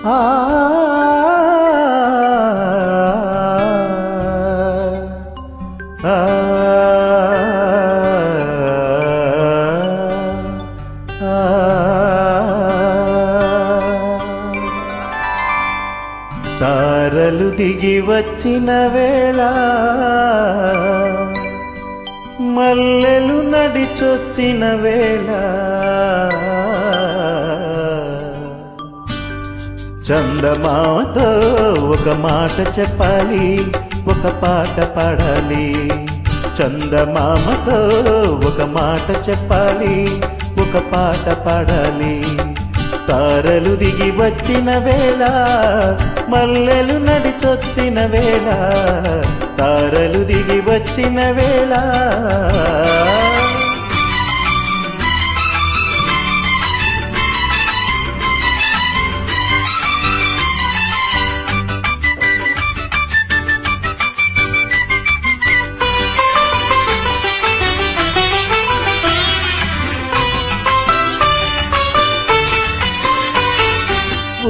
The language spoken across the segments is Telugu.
ఆ తారలు దిగి వచ్చిన వేళ మల్లెలు నడిచొచ్చిన వేళ చందమామతో ఒక మాట చెప్పాలి, ఒక పాట పాడాలి. చందమామతో ఒక మాట చెప్పాలి, ఒక పాట పాడాలి. తారలు దిగి వచ్చిన వేళ మల్లెలు నడిచొచ్చిన వేళ, తారలు దిగి వచ్చిన వేళ.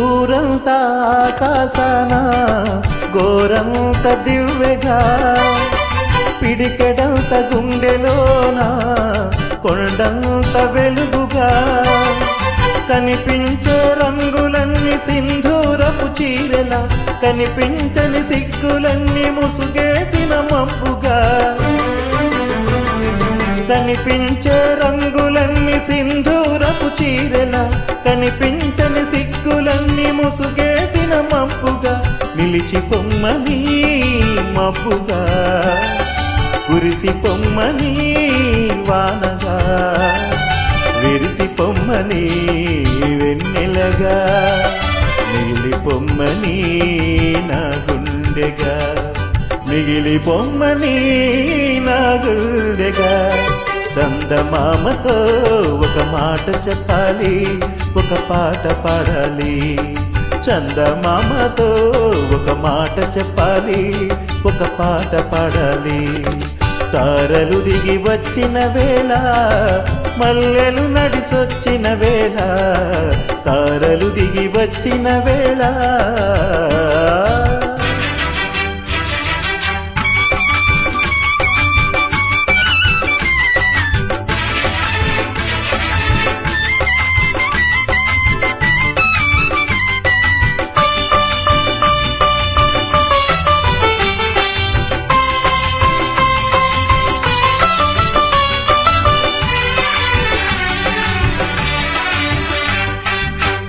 ఊరంతా ఆకాశాన గోరంత దివ్వెగా, పిడికెడంత గుండెలోన కొండంత వెలుగుగా, కనిపించే రంగులన్నీ సింధూరపు చీరెలా, కనిపించని సిగ్గులన్నీ ముసుగేసిన మబ్బుగా, కనిపించే రంగులన్నీ సింధూరపు చీరెలా, కనిపించని సిగ్గులన్నీ ముసుగేసిన మబ్బుగా, నిలిచి పొమ్మని మబ్బుగా, కురిసి పొమ్మని వానగా, విరిసి పొమ్మని వెన్నెలగా, మిగిలి పొమ్మని నా గుండెగా, మిగిలి పొమ్మని నా గుండెగా. చందమామతో ఒక మాట చెప్పాలి, ఒక పాట పాడాలి. చందమామతో ఒక మాట చెప్పాలి, ఒక పాట పాడాలి. తారలు దిగి వచ్చిన వేళ మల్లెలు నడిచొచ్చిన వేళ, తారలు దిగి వచ్చిన వేళ.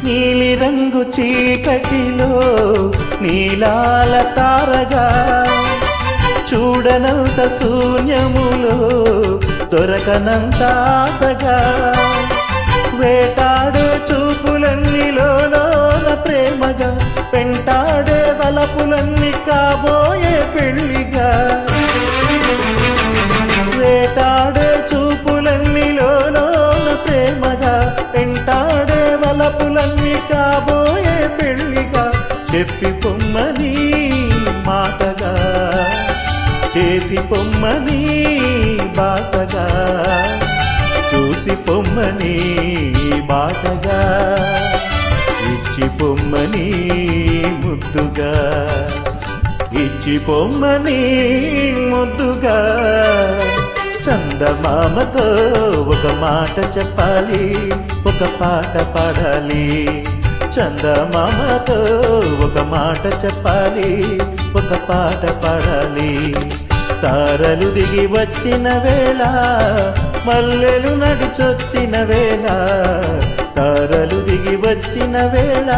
నీలి రంగు చీకటిలో నీలాల తారగా, చూడనంత శూన్యములో దొరకనంత ఆశగా, వేటాడే చూపులన్నీలోన ప్రేమగా, పెంటాడే వలపులన్నీ కాబోయే పెళ్లిగా, వేటాడే చూపులన్నీలోన ప్రేమగా, పెంటాడే వలపులన్నీ కాబోయే పెళ్లిగా, చెప్పి పొమ్మని మాటగా, చేసి పొమ్మని బాసగా, చూసి పొమ్మని బాటగా, ఇచ్చి పొమ్మని ముద్దుగా, ఇచ్చి పొమ్మని ముద్దుగా. చందమామతో ఒక మాట చెప్పాలి, ఒక పాట పాడాలి. చందమామతో ఒక మాట చెప్పాలి, ఒక పాట పాడాలి. తారలు దిగి వచ్చిన వేళ మల్లెలు నడిచొచ్చిన వేళ, తారలు దిగి వచ్చిన వేళ.